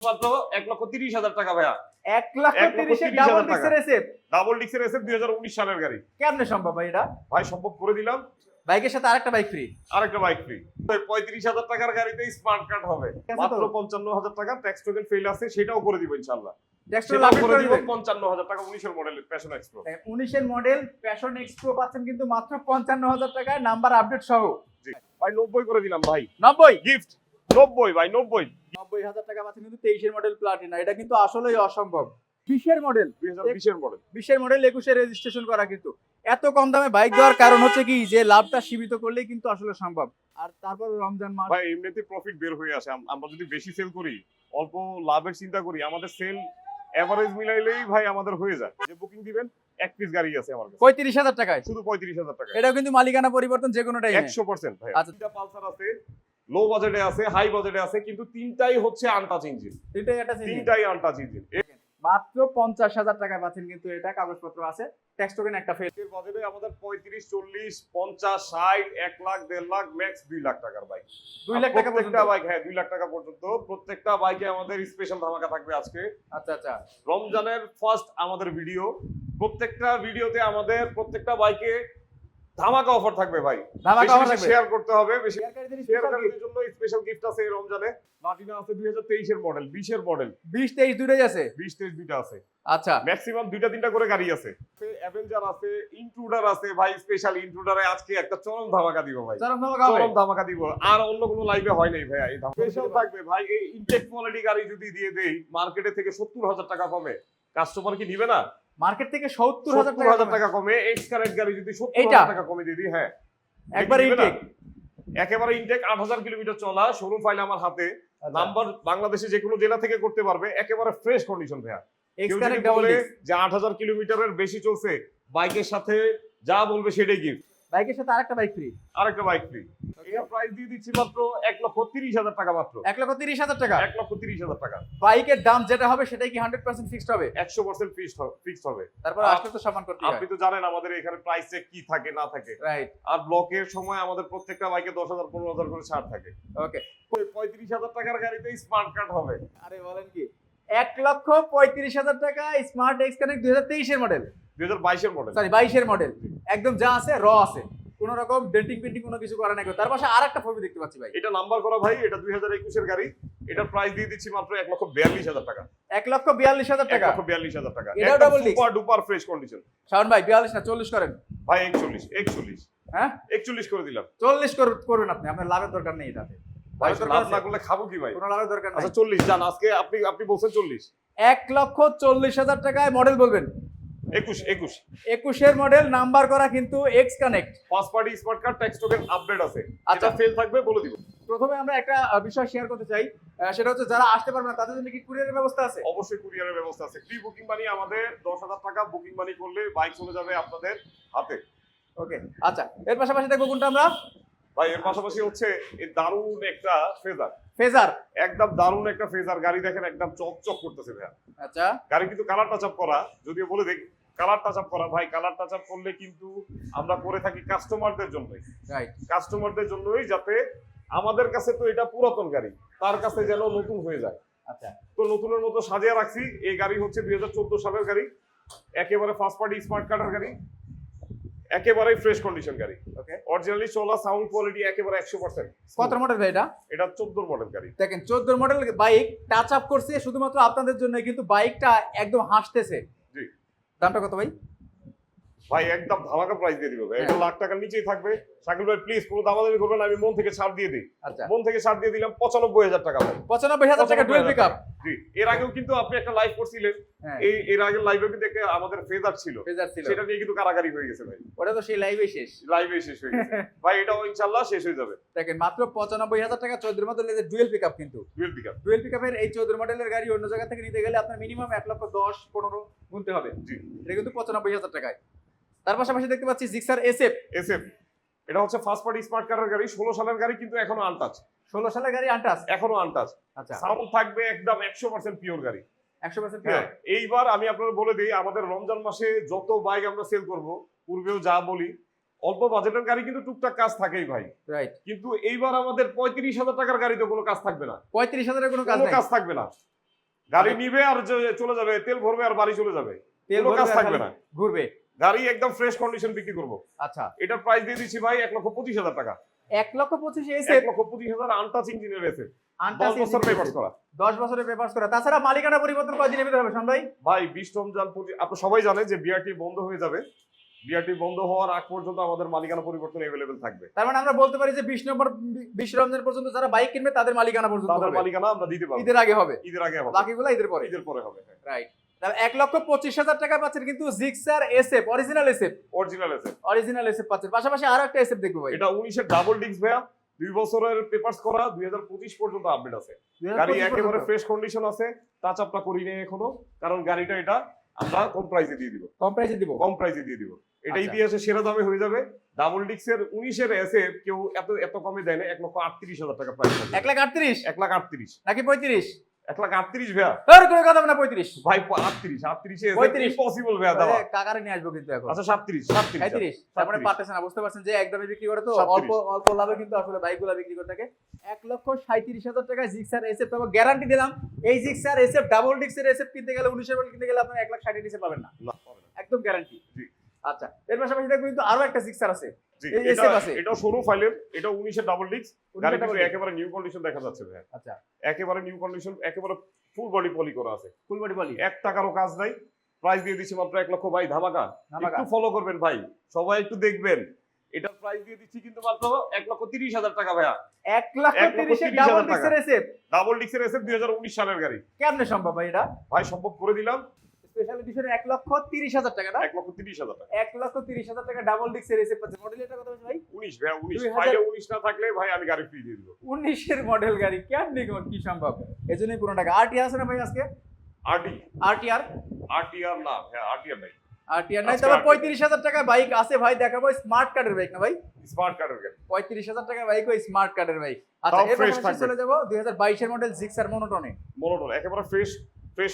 মাত্র 1,30,000 টাকা ভাইয়া। 1,30,000 ডাবল ডিক্সের এসএফ। ডাবল ডিক্সের এসএফ 2019 সালের গাড়ি। কেমনে সম্ভব ভাই এটা? ভাই সম্ভব করে দিলাম। বাইকের সাথে আরেকটা বাইক ফ্রি। আরেকটা বাইক ফ্রি। 35,000 টাকার গাড়িতে স্মার্ট কার্ড হবে। মাত্র 55,000 টাকা ট্যাক্স টোকেন ফেল আছে, সেটাও করে দিব ইনশাআল্লাহ। সেটাও করে দিব 55,000 টাকা 19 এর মডেলের প্যাশন এক্সপ্রো। 19 এর মডেল প্যাশন এক্সপ্রো পাচ্ছেন কিন্তু মাত্র 55,000 টাকায়, নাম্বার আপডেট সহ। জি ভাই 90 করে দিলাম ভাই। 90 গিফট 90 ভাই 90। 90,000 টাকা পাচ্ছেন কিন্তু 23 এর মডেল প্লাটিনা। এটা কিন্তু আসলেই অসম্ভব। 20 এর মডেল 2020 এর মডেল। 20 এর মডেল 21 এর রেজিস্ট্রেশন করা। কিন্তু এত কম দামে বাইক দেওয়ার কারণ হচ্ছে কি যে লাভটা সীমিত করলেই কিন্তু আসলে সম্ভব। আর তারপর রমজান মাস ভাই এমনিতে প্রফিট বের হয়ে আসে। আমরা যদি বেশি সেল করি, অল্প লাভের চিন্তা করি, আমাদের সেল এভারেজ মিলাইলেই ভাই আমাদের হয়ে যায়। যে বুকিং দিবেন এক পিস গাড়ি আছে আমার কাছে 35,000 টাকায়, শুধু 35,000 টাকা। এটাও কিন্তু মালিকানা পরিবর্তন যে কোনো টাইমে 100% ভাই। আচ্ছা। তিনটা পালসার আছে, লো বাজেটে আছে, হাই বাজেটে আছে, কিন্তু তিনটাই হচ্ছে আনটাচ ইঞ্জিন। তিনটাই আনটাচ ইঞ্জিন। মাত্র 50,000 টাকায় পাচ্ছেন কিন্তু এটা, কাগজপত্র আছে, ট্যাক্স টোকেন একটা ফেল। এর বাজেটে আমাদের 35, 40, 50, 60, 1 লাখ, 1.5 লাখ, ম্যাক্স 2 লাখ টাকার বাইক। 2 লাখ টাকা পর্যন্ত প্রত্যেকটা বাইক, হ্যাঁ 2 লাখ টাকা পর্যন্ত প্রত্যেকটা বাইকে আমাদের স্পেশাল ধামাকা থাকবে আজকে। আচ্ছা আচ্ছা। রমজানের ফার্স্ট আমাদের ভিডিও, প্রত্যেকটা ভিডিওতে আমাদের প্রত্যেকটা বাইকে ধামাকা অফার থাকবে ভাই। ধামাকা অফার থাকবে, শেয়ার করতে হবে বেশি। শেয়ারকারীদের শেয়ারকারীদের জন্য স্পেশাল গিফট আছে এই রমজানে। প্লাটিনা আছে 2023 এর মডেল, 20 এর মডেল, 20 23 দুটোই আছে। 20 23 দুইটা আছে। আচ্ছা, ম্যাক্সিমাম দুইটা তিনটা করে গাড়ি আছে। অ্যাভেঞ্জার আছে, ইন্ট্রুডার আছে ভাই। স্পেশাল ইন্ট্রুডারে আজকে একটা চরম ধামাকা দিব ভাই, চরম ধামাকা হবে। চরম ধামাকা দিব। আর অন্য কোনো লাইভে হয় নাই ভাই এই ধামাকা। স্পেশাল থাকবে ভাই। এই ইনটেক কোয়ালিটি গাড়ি যদি দিয়ে দেই মার্কেটে থেকে 70,000 টাকা কমে, কাস্টমার কি নিবে না? মার্কেট থেকে 70,000 টাকা কমে এক্স কারেন্ট গাড়ি যদি 70,000 টাকা কমে দিয়ে দিই, হ্যাঁ একবার ইনটেক, একেবারে ইনটেক 8,000 কিলোমিটার চলা, শোরুম ফাইল আমার হাতে, নাম্বার বাংলাদেশে যে কোনো জেলা থেকে করতে পারবে, একেবারে ফ্রেশ কন্ডিশন ভাইয়া। এক্স কেউ যদি কানেক্ট ডাবল বলে ডিস্ক। যে 8,000 কিলোমিটারের বেশি চলছে, বাইকের সাথে যা বলবে সেটাই গিফট। বাইকের সাথে আরেকটা বাইক ফ্রি, আরেকটা বাইক ফ্রি। এর প্রাইস দিয়ে দিচ্ছি মাত্র 1,30,000 টাকা। মাত্র 1,30,000 টাকা। 1,30,000 টাকা। বাইকের দাম যেটা হবে সেটাই কি 100% ফিক্সড হবে? 100% ফিক্সড হবে। তারপর আসলে তো সম্মান করতে হয়। আপনি তো জানেন আমাদের এখানে প্রাইসে কি থাকে না থাকে। রাইট। আর ব্লকের সময় আমাদের প্রত্যেকটা বাইকে 10,000 15,000 করে ছাড় থাকে। ওকে। 35,000 টাকার গাড়িতে স্মার্ট কার্ড হবে। আরে বলেন কি, 1,35,000 টাকা স্মার্ট এক্স কানেক্ট 2023 এর মডেল, 2022 এর মডেল, সরি 22 এর মডেল, একদম যা আছে র আছে, কোন রকম ডেন্টিং পেন্টিং কোনো কিছু করা নাই। তার পাশে আরেকটা ফটো দেখতে পাচ্ছি ভাই, এটা নাম্বার করা ভাই। এটা 2021 এর গাড়ি। এটার প্রাইস দিয়ে দিচ্ছি মাত্র 1,42,000 টাকা। 1,42,000 টাকা। 1,42,000 টাকা। এটাও double disc, super duper fresh condition. Shaon ভাই 42 না 40 করেন ভাই। 41 হ্যাঁ 41 করে দিলাম। 40 করবেন আপনি, আপনার লাভের দরকার নেই এটাতে। ভাই লাভ না করলে খাবো কি ভাই? কোনো লাভের দরকার নেই। আচ্ছা 40 জান, আজকে আপনি বলছেন 40। 1,40,000 টাকায় মডেল বলবেন। 21 এর মডেল, নাম্বার করা কিন্তু x connect, first party smart card, tax token update আছে। আচ্ছা। যেটা ফেল থাকবে বলে দিব। প্রথমে আমরা একটা বিষয় শেয়ার করতে চাই, সেটা হচ্ছে যারা আসতে পারবে না তাদের জন্য কি কুরিয়ারের ব্যবস্থা আছে? অবশ্যই কুরিয়ারের ব্যবস্থা আছে। প্রি বুকিং মানি আমাদের 10,000 টাকা বুকিং মানি করলে বাইক চলে যাবে আপনাদের হাতে। ওকে। আচ্ছা, এর পাশাপাশি দেখবো কোনটা আমরা ভাই? এর পাশাপাশি হচ্ছে এই দারুণ একটা ফেজার, একদম দারুণ একটা ফেজার গাড়ি। দেখেন একদম চকচক করতেছে ভাই। আচ্ছা, গাড়ি কিন্তু কালার টাচ আপ করা, যদিও বলে দেখি কালার টাচ আপ করা ভাই। কালার টাচ আপ করলে কিন্তু আমরা করে থাকি কাস্টমারদের জন্যই, রাইট, কাস্টমারদের জন্যই, যাতে আমাদের কাছে তো এটা পুরাতন গাড়ি, তার কাছে যেন নতুন হয়ে যায়। আচ্ছা, তো নতুনের মতো সাজিয়ে রাখছি। এই গাড়ি হচ্ছে 2014 সালের গাড়ি, একেবারে ফার্স্ট পার্টি স্মার্ট কার্ডের গাড়ি, একেবারে ফ্রেশ কন্ডিশন গাড়ি। ওকে। অরিজিনালি চলা, সাউন্ড কোয়ালিটি একেবারে 100%। কত মডেল ভাই এটা? এটা 14 মডেল গাড়ি। দেখেন 14 মডেল বাইক টাচ আপ করছে শুধুমাত্র আপনাদের জন্য, কিন্তু বাইকটা একদম হাসতেছে। জি। দামটা কত ভাই? ভাই একদম ধামাকা প্রাইস দিয়ে দিব ভাই। এটা লাখ টাকার নিচেই থাকবে। শাকিল ভাই প্লিজ কোনো দামাদামি করবেন না, আমি মন থেকে ছাড় দিয়ে দিই। আচ্ছা, মন থেকে ছাড় দিয়ে দিলাম 95,000 টাকা ভাই। 95,000 টাকা ডুয়েল পিকআপ। জি। এর আগেও কিন্তু আপনি একটা লাইভ করছিলেন, এর আগের লাইভে কিন্তু একটা আমাদের ফেজার ছিল, সেটা নিয়ে কিন্তু কারাকারি হয়ে গেছে ভাই। ওটা তো সেই লাইভে শেষ, লাইভে শেষ হয়ে গেছে ভাই। এটাও ইনশাআল্লাহ শেষ হয়ে যাবে। দেখেন মাত্র 95,000 টাকা 14 মডেলের ডুয়েল পিকআপ। কিন্তু ডুয়েল পিকআপের এই 14 মডেলের গাড়ি অন্য জায়গা থেকে নিতে গেলে আপনার মিনিমাম 1,10,15 গুনতে হবে। জি। এটা কিন্তু 95,000 টাকায়। তার পাশাপাশি দেখতে পাচ্ছি জিক্সার এসএফ। এটা হচ্ছে ফার্স্ট পার্টি স্মার্ট কারের গাড়ি, 16 সালের গাড়ি, কিন্তু এখনো আনটাচ। 16 সালের গাড়ি আনটাচ, এখনো আনটাচ। আচ্ছা, সাউন্ড থাকবে একদম 100% পিওর গাড়ি, 100% পিওর। এইবার আমি আপনাদের বলে দিই, আমাদের রমজান মাসে যত বাইক আমরা সেল করব, পূর্বেও যা বলি, অল্প বাজেটের গাড়ি কিন্তু টুকটাক কাজ থাকেই ভাই। রাইট। কিন্তু এইবার আমাদের 35,000 টাকার গাড়িতে কোনো কাজ থাকবে না। 35,000 এর কোনো কাজ থাকবে না। গাড়ি নিবে আর চলে যাবে, তেল ভরবে আর বাড়ি চলে যাবে, তেল কোনো কাজ ভরবে আর থাকবে খালি না। ঘুরবে। গাড়ি একদম ফ্রেশ কন্ডিশন বিক্রি করবো। আচ্ছা, এটার প্রাইস দিয়ে দিচ্ছি ভাই 1,25,000 টাকা। 1,25,000 এসে 1,25,000 আনটাচ ইঞ্জিনের এসে, 10 আনটাচ বছর পেপারস করা। 10 বছরের পেপারস করা। তাছাড়া মালিকানা পরিবর্তন কয়দিনের ভিতরে হবে শান ভাই? ভাই 20 রমজান আপনি সবাই জানেন যে বিআরটি বন্ধ হয়ে যাবে। বিআরটি বন্ধ হওয়ার আগ পর্যন্ত আমাদের মালিকানা পরিবর্তন अवेलेबल থাকবে। তার মানে আমরা বলতে পারি যে 20 রমজান পর্যন্ত যারা বাইক কিনবে তাদের মালিকানা পর্যন্ত তাদের হবে। মালিকানা আমরা দিতে পারবো। ঈদের আগে হবে, ঈদের আগে হবে, বাকিগুলো ঈদের পরে। ঈদের পরে হবে। রাইট। তাহলে 1,25,000 টাকা পাচ্ছেন কিন্তু Gixxer SF, original SF, original আছে। অরিজিনাল এসএফ পাচ্ছেন। পাশাপাশি আরো একটা এসএফ দেখবো ভাই। এটা 19 এর ডাবল ডিস্ক ভাইয়া, 2 বছরের পেপারস করা, 2025 পর্যন্ত আপডেট আছে। গাড়ি 2025 একেবারে পর্যন্ত। ফ্রেশ কন্ডিশন আছে, টাচ আপটা করি নাই এখনো, কারণ গাড়িটা এটা আমরা কম প্রাইসে দিয়ে দিব। কম প্রাইসে দিব। কম প্রাইসে দিয়ে দিব। এটা আচ্ছা। ইতিহাসে সেরা দামে হয়ে যাবে। ডাবল ডিস্কের 19 এর এসএফ কেউ এত কমে দেয় না। 1,38,000 টাকা প্রাইস আছে। 1,38,000 1,38,000 নাকি 35? 1,38,000 ভাইয়া। আর কোনো কথা না, 35 ভাই 38 এ 35 ইম্পসিবল ভাইয়া দেওয়া। কাকারে নিয়ে আসবো কিন্তু এখন। আচ্ছা 37 35 তারপরে পারতেছেন না, বুঝতে পারছেন যে একদমই বিক্রি করে তো 37 অল্প অল্প লাভে কিন্তু আসলে বাইকগুলো বিক্রি করে থাকে। 1,37,000 টাকা জিক্সার এসএফ। তবে গ্যারান্টি দিলাম এই জিক্সার এসএফ ডাবল ডিস্কের এসএফ কিনতে গেলে 19 এর মডেল কিনতে গেলে আপনারা 1,60,000 নিচে পাবেন না, না পাবে না। একদম গ্যারান্টি। জি। আচ্ছা, এর পাশাপাশি দেখো কিন্তু আরো একটা জিক্সার আছে। জি, এই এটা SF আছে। এটাও শোরুম ফাইলের, এটা 19 এর ডাবল ডিস্ক। 19 গাড়ি এর double কিন্তু disc। একেবারে নিউ কন্ডিশন দেখা যাচ্ছে ভাই। আচ্ছা, একেবারে নিউ কন্ডিশন, একেবারে ফুল বডি পলি করা আছে। ফুল বডি বলি। 1 টাকারও কাজ নাই। প্রাইস দিয়ে দিচ্ছি মাত্র 1 লক্ষ ভাই, ধামাকা। ধামাকা। একটু ফলো করবেন ভাই, সবাই একটু দেখবেন। এটার প্রাইস দিয়ে দিচ্ছি কিন্তু মাত্র 1,30,000 টাকা ভাইয়া। 1,30,000 ডাবল ডিস্কের এসএফ। ডাবল ডিস্কের এসএফ 2019 সালের গাড়ি। কেমনে সম্ভব ভাই এটা? ভাই সম্ভব করে দিলাম। স্পেশাল এডিশনে 1,30,000 টাকা না? 1,30,000 টাকা। 1,30,000 টাকা ডাবল ডিস্কের এসএফ পাচ্ছেন। মডেল এটা কত বলছেন ভাই? 19 ভাইয়া, 19 2000 ফাইলে 19 না থাকলে ভাই আমি গাড়ি ফ্রি দিয়ে দিব। 19 এর মডেল গাড়ি কেমনে কি সম্ভব? এজন্যই পুরো টাকা। আরটিআর আছে না ভাই আজকে? আরটি আরটিআর আরটিআর না হ্যাঁ, আরটিআর নাই। আরটিআর নাই। আজকে তবে RTR 35,000 টাকা বাইক আছে ভাই, দেখাবো স্মার্ট কার্ডের বাইক না ভাই? স্মার্ট কার্ডের গাড়ি। 35,000 টাকা বাইক ওই স্মার্ট কার্ডের বাইক। আচ্ছা, তাও এর fresh পাশাপাশি থাকবে। চলে যাব 2022 এর মডেল জিক্সার মনোটনে। মনোটন একেবারে ফ্রেশ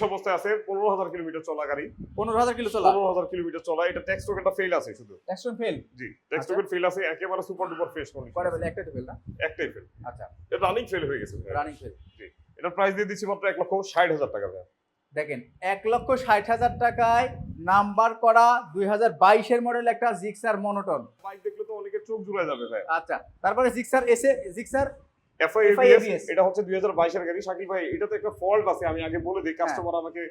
অবস্থায় আছে। 15,000 কিলোমিটার চলা গাড়ি। 15,000 কিলো চলা। 15,000 কিলোমিটার চলা। এটা ট্যাক্স টোকেনটা ফেল আছে শুধু। Action fail. জি, ট্যাক্স আচ্ছা। টোকেন ফেল আছে, একেবারে সুপার ডুপার ফ্রেশ কন্ডিশন। পরে বলে একটাই তো ফেল না? একটাই ফেল। আচ্ছা, এটা রানিং ফেল হয়ে গেছে ভাই। Running fail. জি, এটার প্রাইস দিয়ে দিচ্ছি মাত্র 1,60,000 টাকা ভাই। দেখেন 1,60,000 টাকায় নাম্বার করা 2022 এর মডেল একটা জিক্সার মনোটন। বাইক দেখলে তো অনেকের চোখ জুড়ে যাবে ভাই। আচ্ছা, তারপরে জিক্সার জিক্সার FIABS এটা হচ্ছে 2022 এর গাড়ি। শাকিল ভাই এটা তো একটা ফল্ট আছে, আমি আগে বলে দিই কাস্টমার আমাকে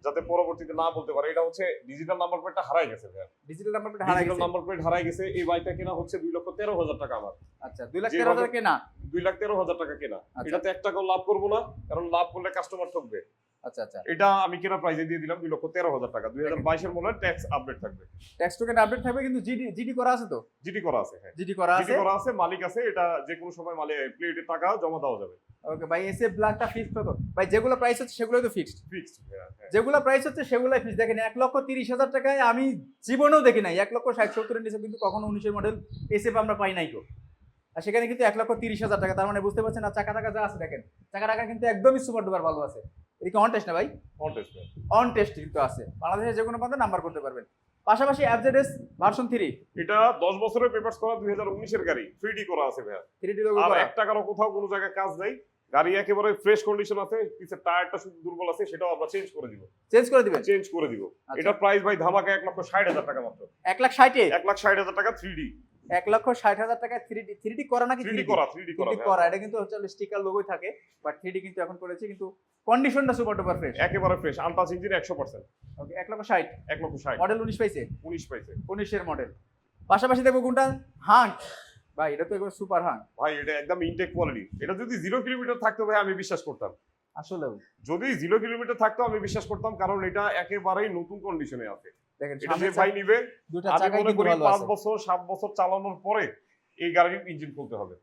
যাতে পরবর্তীতে না বলতে পারে। এটা হচ্ছে ডিজিটাল নাম্বার প্লেটটা হারাই গেছে ভাই। ডিজিটাল নাম্বার প্লেট হারাই ডিজিটাল গেছে। নাম্বার প্লেট হারাই গেছে। এই বাইকটা কেনা হচ্ছে 2,13,000 টাকা আমার। আচ্ছা, 2,13,000 কেনা। 2,13,000 টাকা কেনা। আচ্ছা। এটাতে 1 টাকাও লাভ করবো না, কারণ লাভ করলে কাস্টমার ঠকবে। আচ্ছা আচ্ছা, এটা আমি কেনা প্রাইসে দিয়ে দিলাম 2,13,000 টাকা। 2022 এর মডেল, ট্যাক্স আপডেট থাকবে। ট্যাক্স টোকেন আপডেট থাকবে কিন্তু জিডি করা আছে তো? জিডি করা আছে হ্যাঁ। জিডি করা জিডি আছে। করা আছে, মালিক আছে। এটা যে কোনো সময় প্লেটের টাকা জমা দেওয়া যাবে। ওকে ভাই, এসএফ ব্ল্যাকটা ফিক্সড কত? ভাই যেগুলো প্রাইস হচ্ছে সেগুলোই তো ফিক্সড। ফিক্সড হ্যাঁ। যেগুলো প্রাইস হচ্ছে সেগুলোই ফিক্সড। দেখেন 1,30,000 টাকায় আমি জীবনেও দেখি নাই 1,60,70 এর নিচে কিন্তু কখনো 19 এর মডেল এসএফ আমরা পাই নাই তো। আর সেখানে কিন্তু 1,30,000 টাকা। তার মানে বুঝতে পারছেন না চাকা টাকা যা আছে, দেখেন চাকা টাকা কিন্তু একদমই সুপার ডুপার ভালো আছে। এদিকে অন টেস্ট না ভাই? কন্টেস্ট অন টেস্ট কিন্তু আছে। বাংলাদেশের যে কোনো প্রান্তে নাম্বার করতে পারবেন। পাশাপাশি এফজেডএস ভার্সন 3 এটা 10 বছরের পেপারস করা, 2019 এর গাড়ি। 3D করা আছে ভাই। 3D লোগো আর করা। 1 টাকারও কোথাও কোনো জায়গায় কাজ নাই। গাড়ি একেবারে ফ্রেশ কন্ডিশন আছে। পিছের টায়ারটা শুধু দুর্বল আছে, সেটাও আমরা চেঞ্জ করে দিব। চেঞ্জ করে দিবেন? চেঞ্জ করে দিব। আচ্ছা। এটা প্রাইস ভাই ধামাকা 1,60,000 টাকা মাত্র। 1,60,000 1,60,000 টাকা 3D। 1,60,000 টাকা 3D করা নাকি? 3D করা 3D করা 3D করা। এটা কিন্তু হচ্ছে স্টিকার লোগোই থাকে, বাট 3D কিন্তু এখন করেছে, কিন্তু কন্ডিশনটা সুপার ডুপার ফ্রেশ। একেবারে ফ্রেশ, আনটাচ ইঞ্জিন 100%। ওকে, 1,60,000 1,60,000 মডেল 19 পাইছে। 19 পাইছে 19 এর মডেল। পাশাপাশি দেখবো কোনটা? হাঙ্ক ভাই, এটা তো একবার সুপার হাঙ্ক। ভাই। এটা একদম ইনটেক কোয়ালিটি। এটা যদি 0 কিলোমিটার থাকতো ভাই আমি বিশ্বাস করতাম। আসলে যদি 0 কিলোমিটার থাকতো আমি বিশ্বাস করতাম, কারণ এটা একেবারেই নতুন কন্ডিশনে আছে। দেখেন এটা যে ভাই নিবে, দুটো আমি চাকাই মনে কিন্তু করি ভালো 5 আছে। বছর 7 বছর চালানোর পরে এই গাড়ির ইঞ্জিন খুলতে হবে।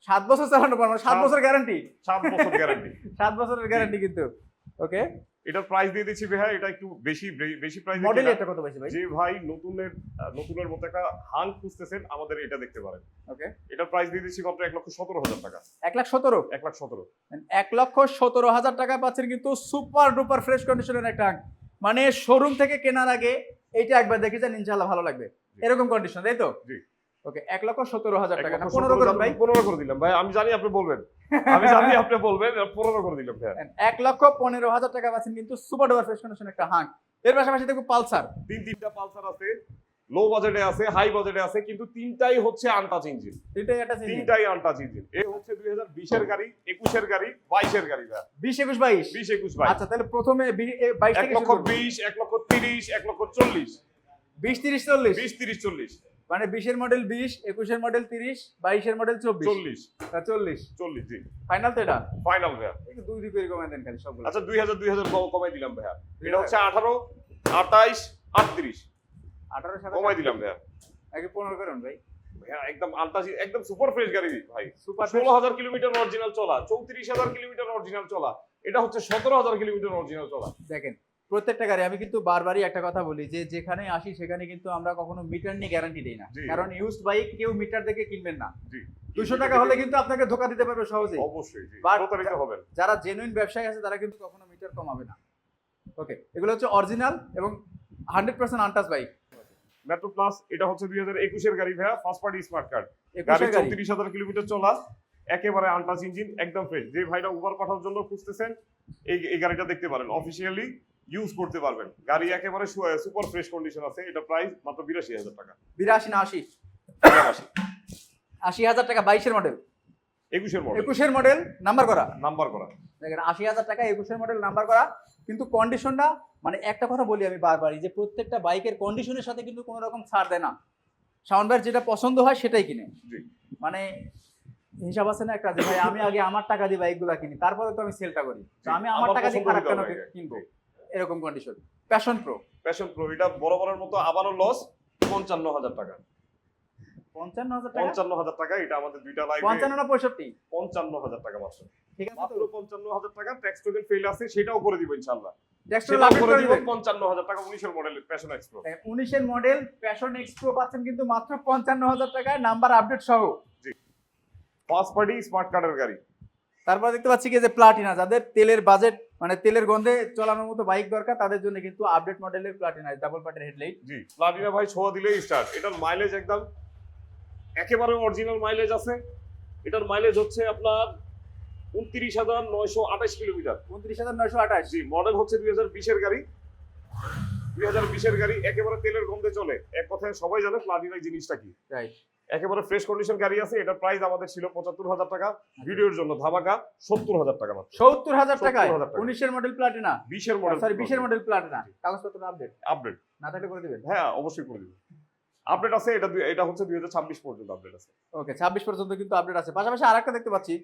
7 বছর চালানো পারবো? 7 বছর গ্যারান্টি? 7 বছর গ্যারান্টি। 7 বছরের গ্যারান্টি কিন্তু। ওকে, এটার প্রাইস দিয়ে দিচ্ছি ভাই। এটা একটু বেশি প্রাইস। মডেল এটা কত পাইছে ভাই? যে ভাই নতুনের মতো একটা হাঙ্ক খুঁজতেছেন, আমাদের এটা দেখতে পারেন। ওকে, এটার প্রাইস দিয়ে দিচ্ছি মাত্র 1,17,000 টাকা। 1,17,000 1,17,000 1,17,000 টাকা পাচ্ছেন কিন্তু সুপার ডুপার ফ্রেশ কন্ডিশনের একটা হাঙ্ক। মানে শোরুম থেকে কেনার আগে এইটা একবার দেখে যান, ইনশাআল্লাহ ভালো লাগবে। এরকম কন্ডিশন, তাই তো? জি। ওকে 1,17,000 টাকা না 15 করুন ভাই 15 করে দিলাম ভাই, আমি জানি আপনি বলবেন, আমি জানি আপনি বলবেন, 15 করে দিলাম ভাই। 1,15,000 টাকা পাচ্ছেন কিন্তু সুপার ডুপার ফ্রেশ কন্ডিশন একটা হাঙ্ক। এর পাশাপাশি দেখো পালসার, তিনটা পালসার আছে, লো বাজেটে আছে, হাই বাজেটে আছে, কিন্তু তিনটাই হচ্ছে আনটাচ ইঞ্জিন, তিনটাই একটা তিনটাই আনটাচ ইঞ্জিন। এই হচ্ছে 2020 এর গাড়ি, 21 এর গাড়ি, 22 এর গাড়ি ভাই। 20 21 22 20 21 22। আচ্ছা তাহলে প্রথমে 22 থেকে 1,20,000, 1,30,000, 1,40,000, 20 30 40 20 30 40, মানে 20 এর মডেল 20, 21 এর মডেল 30, 22 এর মডেল 24 40 40 40 জি ফাইনাল তো এটা ফাইনাল ভাই। একটু দুই দুই করে কমাই দেন খালি সবগুলো। আচ্ছা 2000 কমাই দিলাম ভাই। এটা হচ্ছে 18 28 38 18 সাথে কমাই দিলাম ভাই। আগে 15 করুন ভাই। ভাইয়া একদম আনটাচ, একদম সুপার ফ্রেশ গাড়ি ভাই। সুপার 16,000 কিলোমিটার অরিজিনাল চলা, 34,000 কিলোমিটার অরিজিনাল চলা, এটা হচ্ছে 17,000 কিলোমিটার অরিজিনাল চলা। দেখেন প্রত্যেকটা গাড়ি আমি কিন্তু বারবারই একটা কথা বলি যে যেখানে আসি সেখানে কিন্তু আমরা কখনো মিটার নিয়ে গ্যারান্টি দেই না, জি। কারণ ইউজড বাইক কেউ মিটার দেখে কিনবেন না। জি 200 টাকা হলে কিন্তু আপনাকে ধোকা দিতে পারবে সহজেই। অবশ্যই জি, But প্রতারিত হবেন। যারা জেনুইন ব্যবসায়ী আছে তারা কিন্তু কখনো মিটার কমাবে না। ওকে এগুলো হচ্ছে অরিজিনাল এবং 100% আনটাচ বাইক। মেট্রো প্লাস এটা হচ্ছে 2021 এর গাড়ি ভাইয়া, ফার্স্ট পার্টি স্মার্ট কার্ড। 21 গাড়ি এর গাড়ি 34,000 কিলোমিটার চলা, একেবারে আনটাচ ইঞ্জিন, একদম ফ্রেশ। যে ভাইরা উবার পাঠানোর জন্য খুঁজতেছেন এই গাড়িটা দেখতে পারেন, অফিশিয়ালি ইউজ করতে পারবেন। গাড়ি একেবারে সুপার ফ্রেশ কন্ডিশন আছে। এটা প্রাইস মাত্র 82,000 টাকা। 82 না 80 80,000 টাকা 22 এর মডেল, 21 এর মডেল, 21 এর মডেল নাম্বার করা। নাম্বার করা। দেখেন 80,000 টাকা 21 এর মডেল নাম্বার করা, কিন্তু কন্ডিশনটা মানে একটা কথা বলি আমি বারবারই যে প্রত্যেকটা বাইকের কন্ডিশনের সাথে কিন্তু কোনো রকম ছাড় দেয় না। শাওন ভাইয়ের যেটা পছন্দ হয় সেটাই কিনে। জি মানে হিসাব আছে না একটা যে ভাই আমি আগে আমার টাকা দিয়ে বাইকগুলো কিনি তারপরে তো আমি সেলটা করি, তো আমি আমার টাকা দিয়ে খারাপ কেন কিনবো, এরকম condition. Passion pro, passion pro এটা বরাবরের মতো আবারও লস, 55,000 টাকা। 55,000 টাকা 55,000 টাকা। এটা আমাদের দুইটা লাইভে 55 না 65 55,000 টাকা মাত্র। ঠিক আছে মাত্র তো 55,000 টাকা। ট্যাক্স টোকেন ফেল আছে, সেটাও করে দিব ইনশাআল্লাহ। টেক্সট সেটাও লাভ করে করে দিব দিবেন। 55,000 টাকা। 19 এর মডেল প্যাশন এক্সপ্রো, 19 এর মডেল প্যাশন এক্স প্রো পাচ্ছেন কিন্তু মাত্র 55,000 টাকায় নাম্বার আপডেট সহ। ফার্স্ট পার্টি স্মার্ট কার্ডের গাড়ি। তারপর দেখতে পাচ্ছি কি যে প্লাটিনা, যাদের তেলের বাজেট মানে তেলের গন্ধে চালানোর মতো বাইক দরকার তাদের জন্য কিন্তু আপডেট মডেলের প্লাটিনা, ডাবল পার্টের হেডলাইট। জি প্লাটিনা ভাই ছোঁয়া দিলেই স্টার্ট। এটার মাইলেজ একদম একেবারে অরিজিনাল মাইলেজ আছে। এটার মাইলেজ হচ্ছে আপনার 29,928 কিলোমিটার। 29,928। জি মডেল হচ্ছে 2020 এর গাড়ি, 2020 এর গাড়ি, একেবারে তেলের গন্ধে চলে। এক কথায় সবাই জানে প্লাটিনা জিনিসটা কি। রাইট একেবারে ফ্রেশ কন্ডিশন গাড়ি আছে। এটা প্রাইস আমাদের ছিল 75,000 টাকা, ভিডিওর জন্য ধামাকা 70,000 টাকা মাত্র। 70,000 টাকায় 70,000 টাকা। 19 এর মডেল প্লাটিনা, 20 এর মডেল, সরি 20 এর মডেল প্লাটিনা, কাগজপত্র আপডেট আপডেট। না থাকলে করে দিবেন। হ্যাঁ অবশ্যই করে দিব, আপডেট আছে। এটা হচ্ছে 2026 পর্যন্ত আপডেট আছে। ওকে 26 পর্যন্ত কিন্তু আপডেট আছে। পাশাপাশি আরেকটা দেখতে পাচ্ছি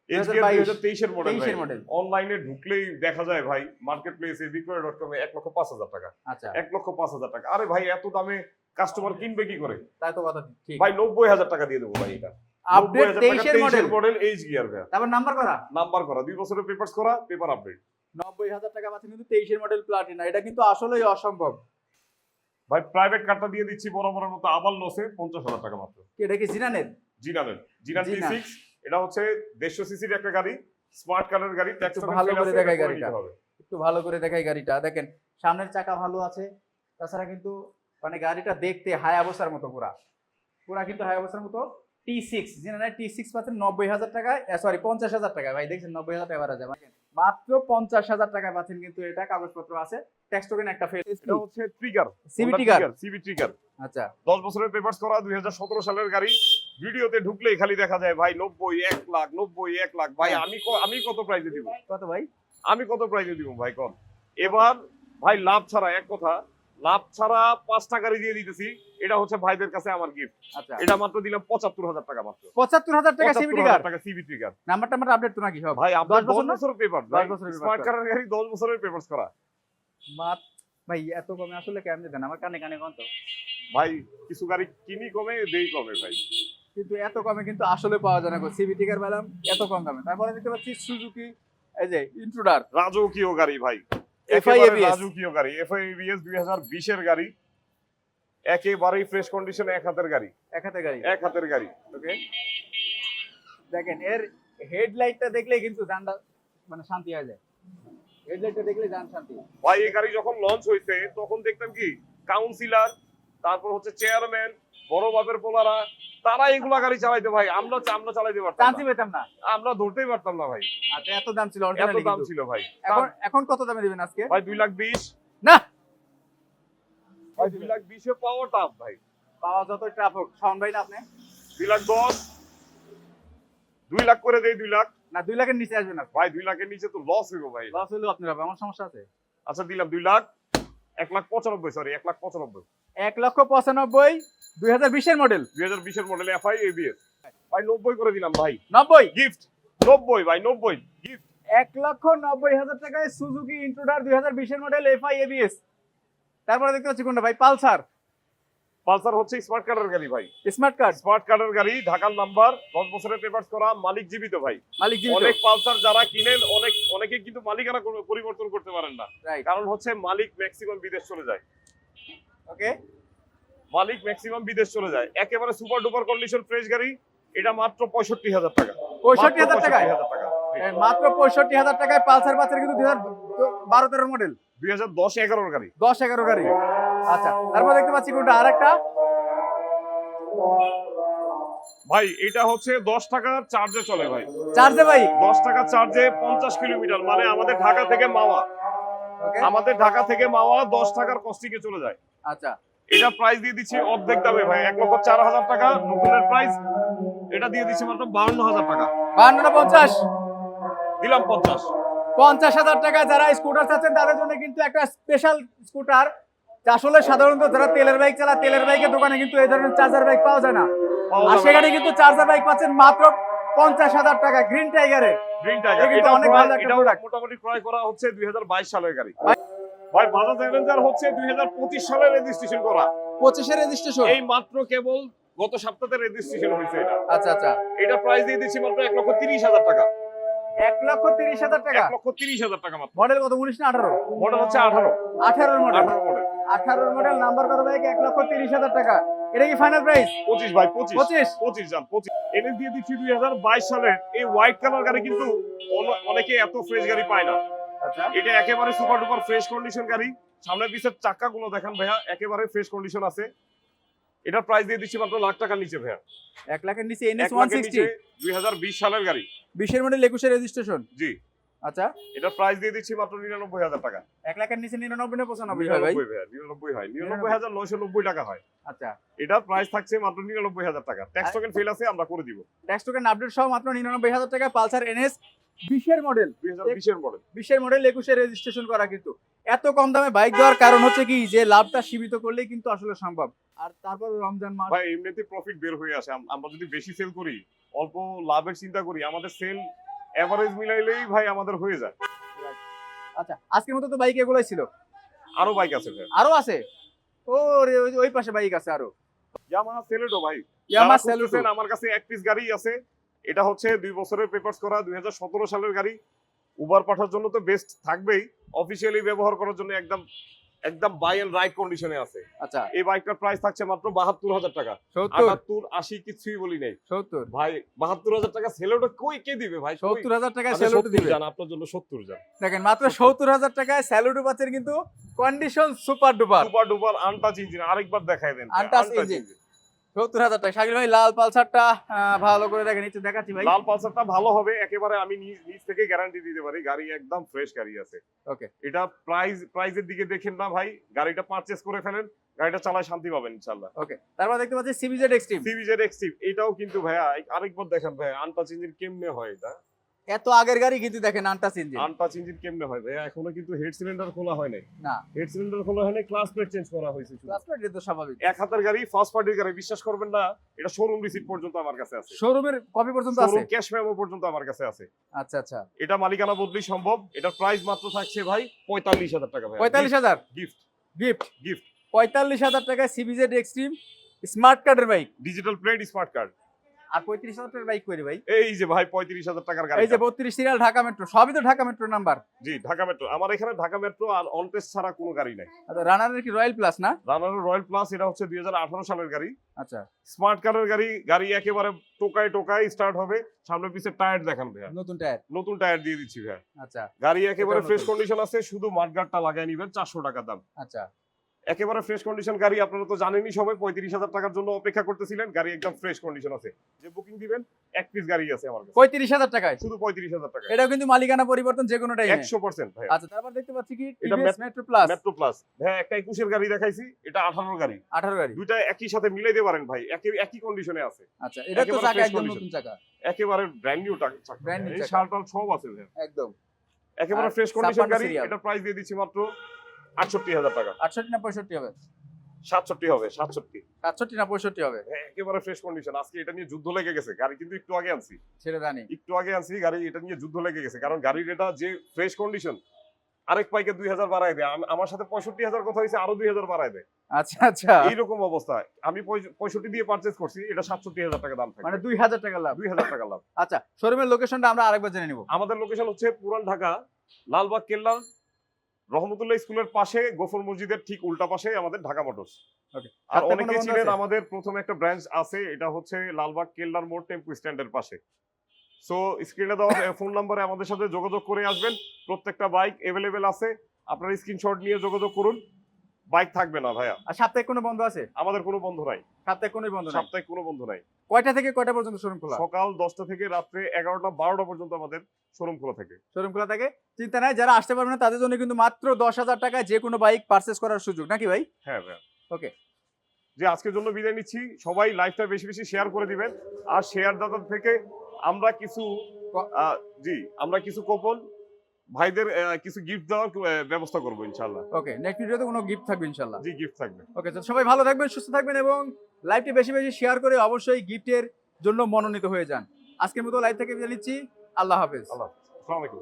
এসবিআর 2023 এর মডেল। 23 এর মডেল। অনলাইনে ঢুকলেই দেখা যায় ভাই, মার্কেট প্লেসে বিক্রয়.com এ 1,05,000 টাকা। আচ্ছা 1,05,000 টাকা। আরে ভাই এত দামে কাস্টমার কিনবে কি করে তাই তো কথা ঠিক। ভাই? 90,000 টাকা দিয়ে দেবো ভাই। এটা আপডেট 23 এর মডেল, মডেল এইচ গিয়ার ভাই, তারপর নাম্বার করা, নাম্বার করা, 2 বছরের পেপারস করা, পেপার আপডেট। 90,000 টাকা পাচ্ছেন কিন্তু 23 এর মডেল প্লাটিনা। এটা কিন্তু আসলেই অসম্ভব ভাই প্রাইভেট কারটা দিয়ে দিচ্ছি বরাবরের মতো আবার লসে 50,000 টাকা মাত্র। কি এটা কি জিনানের? জিনান জিনান। T6। এটা হচ্ছে 150 সিসির একটা গাড়ি, স্মার্ট কারের গাড়ি। ট্যাক্স একটু ভালো করে দেখাই গাড়িটা, একটু ভালো করে দেখাই গাড়িটা। দেখেন সামনের চাকা ভালো আছে, তাছাড়া কিন্তু মানে গাড়িটা দেখতে হায়াবুসার মতো পুরা পুরা কিন্তু হায়াবুসার মতো। T6 জিনানের T6 পাচ্ছেন 90,000 টাকায়, সরি 50,000 টাকায়। ভাই দেখছেন 90,000 টাকা বাড়া যাবে মাত্র 50,000 টাকায় পাচ্ছেন কিন্তু এটা। কাগজপত্র আছে, ট্যাক্স টোকেন একটা ফেল। এটা হচ্ছে trigger, CB trigger. CB trigger. আচ্ছা 10 বছরের পেপারস করা, 2017 সালের গাড়ি। ভিডিওতে ঢুকলেই খালি দেখা যায় ভাই 90, 1 লাখ, 90, 1 লাখ। ভাই আমি কত প্রাইসে দিব? কত ভাই? আমি কত প্রাইসে দিব ভাই কোন? এবার ভাই লাভ ছাড়া, এক কথা লাভ ছাড়া 5টা গাড়ি দিয়ে দিতেছি। এটা হচ্ছে ভাইদের কাছে আমার গিফট। আচ্ছা এটা মাত্র দিলাম 75,000 টাকা মাত্র। 75,000 টাকা সিবি ট্রিগার। 75,000 টাকা সিবি ট্রিগার। নাম্বার আপডেট তো নাকি সব? ভাই আপনার 10 বছর 10 না? বছরের পেপার, 10 বছরের স্মার্ট পেপার। কারের গাড়ি 10 বছরের পেপারস করা। ভাই এত কমে আসলে কেমনে দেন? আমার কানে কানে কোন তো ভাই কিছু গাড়ি কিনি কমে, দেই কমে ভাই, কিন্তু এত কমে কিন্তু আসলে পাওয়া যায় না। সিবি টিকার পেলাম এত কম দামে। তারপরে দেখতে পাচ্ছি সুজুকি এই যে ইন্ট্রুডার, রাজকীয় গাড়ি ভাই, FI একেবারে ABS। রাজকীয় গাড়ি, FI ABS 2020 এর গাড়ি, একেবারেই ফ্রেশ কন্ডিশনে, এক হাতের গাড়ি, এক হাতে গাড়ি। এক হাতের গাড়ি। ওকে দেখেন এর হেডলাইটটা দেখলে কিন্তু জানটা মানে শান্তি হয়ে যায়। হেডলাইটটা দেখলে জান শান্তি। ভাই এই গাড়ি যখন লঞ্চ হয়েছে তখন দেখতাম কি কাউন্সিলর, তারপর হচ্ছে চেয়ারম্যান, বড় বাপের পোলারা তারা এগুলা গাড়ি চালাইতে ভাই, আমরা চালাইতে পারতাম চান্সই না। পেতাম না। আমরা ধরতেই পারতাম না ভাই, আচ্ছা এত দাম ছিল এত অরিজিনালি দাম কিন্তু। ছিল ভাই। এখন কত দামে দিবেন আজকে? ভাই 2,20,000 না ভাই 2,20,000 পাওয়া টাফ ভাই। পাওয়া যত ট্রাফ হোক শাওন ভাই না আপনি 2,10,000 2 লাখ করে দেই 2 লাখ। না 2 লাখের নিচে আসবেন না ভাই 2 লাখের নিচে তো লস হইব ভাই। লস হলো আপনার হবে, আমার সমস্যা আছে। আচ্ছা দিলাম 2 লাখ 1,95,000 সরি 1,95,000 1,95,000 2020 এর মডেল 2020 এর মডেল এফআই এবিএস ভাই 90 করে দিলাম ভাই 90 গিফট 90 ভাই 90 গিফট 1,90,000 টাকায় সুজুকি ইন্ট্রোডার 2020 এর মডেল এফআই এবিএস। তারপরে দেখতে পাচ্ছি কোনটা ভাই? পালসার। পালসার হচ্ছে স্মার্ট কার্ডের গাড়ি ভাই, স্মার্ট কার্ড স্মার্ট কার্ডের গাড়ি, ঢাকার নাম্বার, 10 বছরের পেপারস করা, মালিক জীবিত ভাই। মালিক জীবিত। অনেক পালসার যারা কিনেন অনেকে কিন্তু মালিকানা পরিবর্তন করতে পারেন না, রাইট কারণ হচ্ছে মালিক ম্যাক্সিমাম বিদেশ চলে যায়। ওকে মালিক ম্যাক্সিমাম বিদেশ চলে যায়। একেবারে সুপার ডুপার কন্ডিশন ফ্রেশ গাড়ি, এটা মাত্র 65,000 টাকা। 65,000 টাকায়? 65,000 টাকা মাত্র 65,000 টাকায় পালসার পাচ্ছেন কিন্তু 2012-13 মডেল 2010-11 গাড়ি। 10-11 গাড়ি। আচ্ছা তারপর দেখতে পাচ্ছি কোনটা আরেকটা ভাই এটা হচ্ছে 10 টাকা চার্জে চলে ভাই, চার্জে ভাই। 10 টাকা চার্জে 50 কিলোমিটার, মানে আমাদের ঢাকা থেকে মাওয়া, ওকে আমাদের ঢাকা থেকে মাওয়া 10 টাকার কস্টিংয়ে চলে যায়। আচ্ছা এটা প্রাইস দিয়ে দিচ্ছি অর্ধেক দামে ভাই, 1,04,000 টাকা নতুনের প্রাইস। এটা দিয়ে দিচ্ছি মাত্র 52,000 টাকা। 52 না 50? দিলাম 50। 50,000 টাকা যারা স্কুটার চাচ্ছেন তাদের জন্য কিন্তু একটা স্পেশাল স্কুটার। আসলে সাধারণত যারা তেলের বাইক চালায়, তেলের বাইকের দোকানে কিন্তু এই ধরনের চার্জার বাইক পাওয়া যায় না, আর সেখানে কিন্তু চার্জার বাইক পাচ্ছেন মাত্র 50,000 টাকা গ্রিন টাইগারে। গ্রিন টাইগার কিন্তু এটা অনেক ভালো একটা এটা প্রোডাক্ট। মোটামুটি ক্রয় করা হচ্ছে 2022 সালের গাড়ি ভাই। বাজাজ অ্যাভেঞ্জার হচ্ছে 2025 সালে রেজিস্ট্রেশন করা, 25 এর রেজিস্ট্রেশন। এই মাত্র কেবল গত সপ্তাহে রেজিস্ট্রেশন হয়েছে এটা। আচ্ছা আচ্ছা এটা প্রাইস দিয়ে দিচ্ছি মাত্র 1,30,000 টাকা। 1,30,000 টাকা। 1,30,000 টাকা মাত্র। মডেল কত? 19 না 18? মডেল হচ্ছে 18 18 মডেল। 18 মডেল 18 মডেল নাম্বার করা বাইক 1,30,000 টাকা। এটা কি ফাইনাল প্রাইস? 25 ভাই 25 25 জান 25 এনে দিয়ে দিচ্ছি 2022 সালের এই হোয়াইট কালার গাড়ি, কিন্তু অনেকে এত ফ্রেশ গাড়ি পায় না। আচ্ছা এটা একেবারে সুপার ডুপার ফ্রেশ কন্ডিশন গাড়ি। সামনের পিছের চাকাগুলো দেখেন ভাইয়া, একেবারে ফ্রেশ কন্ডিশন আছে। এটা প্রাইস দিয়ে দিচ্ছি মাত্র লাখ টাকার নিচে ভাইয়া। 1 লাখের নিচে NS 1 লাখের নিচে 160 2020 সালের গাড়ি। 20 এর মডেল 21 এর রেজিস্ট্রেশন। জি আচ্ছা এটা প্রাইস দিয়ে দিচ্ছি মাত্র 99,000 টাকা। 1 লাখের নিচে 99 না 95 হয় ভাই? 99 ভাইয়া 99 হয়, 99,990 টাকা হয়। আচ্ছা এটা প্রাইস থাকছে মাত্র 99,000 টাকা। ট্যাক্স টোকেন ফেল আছে, আমরা করে দিব। ট্যাক্স টোকেন আপডেট সহ মাত্র 99,000 টাকা পালসার NS 20 এর মডেল। 2020 এর মডেল। 20 এর মডেল 21 এর রেজিস্ট্রেশন করা। কিন্তু এত কম দামে বাইক দেওয়ার কারণ হচ্ছে কি যে লাভটা সীমিত করলেই কিন্তু আসলে সম্ভব। আর তারপর রমজান মাস ভাই এমনিতে প্রফিট বের হয়ে আসে, আমরা যদি বেশি সেল করি, অল্প লাভের চিন্তা করি, আমাদের সেল এভারেজ মিলাইলেই ভাই আমাদের হয়ে যায়। আচ্ছা আজকের মতো তো বাইক এগুলাই ছিল, আরো বাইক আছে ভাই, আরো আছে? ও রে ওই পাশে বাইক আছে আরো। ইয়ামাহা সেলেটো ভাই। ইয়ামাহা যারা খুঁজতেছেন, সেলেটো। আমার কাছে এক পিস গাড়ি আছে। এটা হচ্ছে 2 বছরের পেপারস করা 2017 সালের গাড়ি। উবার পাঠার জন্য তো বেস্ট থাকবেই, অফিশিয়ালি ব্যবহার করার জন্য একদম বাই এন্ড রাইট কন্ডিশনে আছে। আচ্ছা এই বাইকটার প্রাইস থাকছে মাত্র 72,000 টাকা। 70 78 80 কিছুই বলি নাই 70 ভাই। 72,000 টাকা সেলেটো কে দিবে ভাই? 70,000 টাকায় আচ্ছা, স্যালুট 70 দিবে। জান, আপনার জন্য 70 জান। দেখেন মাত্র 70,000 টাকায় স্যালুট পাচ্ছেন কিন্তু condition super duper. Super duper untouch engine, আরেকবার দেখাই দেন। Untouch engine. 70,000 টাকা। শাকিল ভাই লাল পালসারটা ভালো করে দেখেন, নিচে দেখাচ্ছি ভাই। লাল পালসারটা ভালো হবে, একেবারে আমি নিজ থেকে গ্যারান্টি দিতে পারি, গাড়ি একদম ফ্রেশ গাড়ি আছে। ওকে এটা প্রাইজের দিকে দেখেন না ভাই, গাড়িটা পারচেজ করে ফেলেন, গাড়িটা চালায় শান্তি পাবেন ইনশাআল্লাহ। ওকে তারপর দেখতে পাচ্ছি CBZ এক্সট্রিম। সিবিজেড এক্সট্রিম এটাও কিন্তু ভাইয়া আরেকবার দেখেন ভাই, আনটাচ ইঞ্জিন কেমনে হয় এটা? এত আগের গাড়ি কিন্তু দেখেন আনটাচ ইঞ্জিন। আনটাচ ইঞ্জিন কেমনে হয় ভাইয়া? এখনো কিন্তু হেড সিলিন্ডার খোলা হয় নাই। না হেড সিলিন্ডার খোলা হয় নাই, ক্লাস প্লেট চেঞ্জ করা হয়েছে শুধু। ক্লাস প্লেট তো স্বাভাবিক। এক হাতের গাড়ি, ফার্স্ট পার্টির গাড়ি, বিশ্বাস করবেন না, এটা শোরুম রিসিট পর্যন্ত আমার কাছে আছে, শোরুমের কপি পর্যন্ত আছে। শোরুম ক্যাশ মেমো পর্যন্ত আমার কাছে আছে। আচ্ছা আচ্ছা এটা মালিকানা বদলি সম্ভব। এটার প্রাইস মাত্র থাকছে ভাই 45,000 টাকা ভাই। 45,000 গিফট গিফট। গিফট 45,000 টাকায় CBZ এক্সট্রিম স্মার্ট কার্ডের bike. Digital plate smart card. আর 35,000 টাকার বাইক করি ভাই। এই যে ভাই 35,000 টাকার গাড়ি। এই যে 32 সিরিয়াল ঢাকা মেট্রো, সবই তো ঢাকা মেট্রো নাম্বার। জি ঢাকা মেট্রো। আমার এখানে ঢাকা মেট্রো আর অনটেস্ট ছাড়া কোনো গাড়ি নাই। আচ্ছা রানারের কি রয়্যাল প্লাস না? রানার রয়্যাল প্লাস, এটা হচ্ছে 2018 সালের গাড়ি। আচ্ছা স্মার্ট কারের গাড়ি। গাড়ি একেবারে টোকায় স্টার্ট হবে। সামনে পিছে টায়ার দেখান ভাইয়া, নতুন টায়ার। নতুন টায়ার দিয়ে দিচ্ছি ভাইয়া। আচ্ছা গাড়ি একেবারে এটাও ফ্রেশ নতুন। কন্ডিশন আছে, শুধু মাঠগার্ডটা লাগাই নিবেন, 400 টাকা দাম। আচ্ছা একেবারে ফ্রেশ কন্ডিশন গাড়ি, আপনারা তো জানেনই সবাই 35,000 টাকার জন্য অপেক্ষা করতেছিলেন, গাড়ি একদম ফ্রেশ কন্ডিশন আছে। যে বুকিং দিবেন এক পিস গাড়ি আছে আমার কাছে 35,000 টাকায়, শুধু 35,000 টাকা, এটাও কিন্তু মালিকানা পরিবর্তন যে কোনো টাইমে। 100% ভাই। আচ্ছা, তারপর দেখতে পাচ্ছি কি এটা TVS metro plus. Metro plus ভাই, একটা 21 এর গাড়ি দেখাইছি, এটা 18 গাড়ি, 18 গাড়ি। দুইটা একই সাথে মিলাইতে পারেন ভাই, একই কন্ডিশনে আছে, আচ্ছা, এটা তো একেবারে চাকা fresh একদম condition। নতুন চাকা, একেবারে ব্র্যান্ড নিউ চাকা, Brand new এই চাকা। শালটাল সব আছে ভাই, একদম একেবারে আর ফ্রেশ কন্ডিশন 56 গাড়ি। serial। এটা প্রাইস দিয়ে দিচ্ছি মাত্র 68,000 টাকা। 68 না 65 হবে? 67 হবে, 67। 67 না 65 হবে? হ্যাঁ, একেবারে ফ্রেশ কন্ডিশন। আজকে এটা নিয়ে যুদ্ধ লেগে গেছে, গাড়ি কিন্তু একটু আগে আনছি, সেটা জানি। গাড়ি এটা নিয়ে যুদ্ধ লেগে গেছে, কারণ গাড়ির এটা যে ফ্রেশ কন্ডিশন, আরেক পাইকে 2,000 বাড়ায় দেয়। আমার সাথে 65,000 কথা হয়েছে, আরো 2,000 বাড়ায় দেয়। আচ্ছা আচ্ছা, এইরকম অবস্থা। আমি 65 দিয়ে পারচেজ করছি, এটা 67,000 টাকা দাম থাকে, মানে 2000 টাকা লাভ। 2,000 টাকা লাভ। আচ্ছা, শোরুমের লোকেশনটা আমরা আরেকবার জেনে নিব। আমাদের লোকেশন হচ্ছে পুরান ঢাকা, লালবাগ কেল্লা, রহমতুল্লাহ স্কুলের পাশে, গফর মসজিদের ঠিক উল্টা পাশে আমাদের ঢাকা মোটরস। ওকে, আর সাথে অনেকেই কোনো বন্ধু চিনেন, আছে? আমাদের প্রথম একটা ব্রাঞ্চ আছে, এটা হচ্ছে লালবাগ কেল্লার মোড় টেম্পু স্ট্যান্ডের পাশে। সো স্ক্রিনে দেওয়া ফোন নাম্বারে আমাদের সাথে যোগাযোগ করে আসবেন। প্রত্যেকটা বাইক এভেলেবেল আছে, আপনারা স্ক্রিনশট নিয়ে যোগাযোগ করুন। বাইক থাকবে না ভাইয়া, আর সাপ্তাহিক কোনো বন্ধ আছে? আমাদের কোনো বন্ধ নাই, সাপ্তাহিক কোনো বন্ধ নাই। সাপ্তাহিক কোনো বন্ধ নাই। কয়টা থেকে কয়টা পর্যন্ত শোরুম খোলা? সকাল 10টা থেকে রাত্রে 11টা 12টা পর্যন্ত আমাদের শোরুম খোলা থাকে। শোরুম খোলা থাকে, চিন্তা নাই। যারা আসতে পারবে না তাদের জন্য কিন্তু মাত্র 10,000 টাকায় যে কোনো বাইক পারচেজ করার সুযোগ, নাকি ভাই? হ্যাঁ ভাইয়া। ওকে, যে আজকের জন্য বিদায় নিচ্ছি, সবাই লাইভটা বেশি বেশি শেয়ার করে দিবেন। আর শেয়ার দাতার থেকে আমরা কিছু আমরা কিছু কুপন ভাইদের কিছু গিফট দেওয়ার ব্যবস্থা করবো ইনশাআল্লাহ। ওকে, নেক্সট ভিডিওতে কোনো গিফট থাকবে ইনশাআল্লাহ। জি, গিফট থাকবে। ওকে, তো সবাই ভালো থাকবেন, সুস্থ থাকবেন এবং লাইভটি বেশি বেশি শেয়ার করে অবশ্যই গিফটের জন্য মনোনীত হয়ে যান। আজকের মতো লাইভ থেকে বিদায় নিচ্ছি। আল্লাহ হাফেজ। আল্লাহ, আসসালামু আলাইকুম।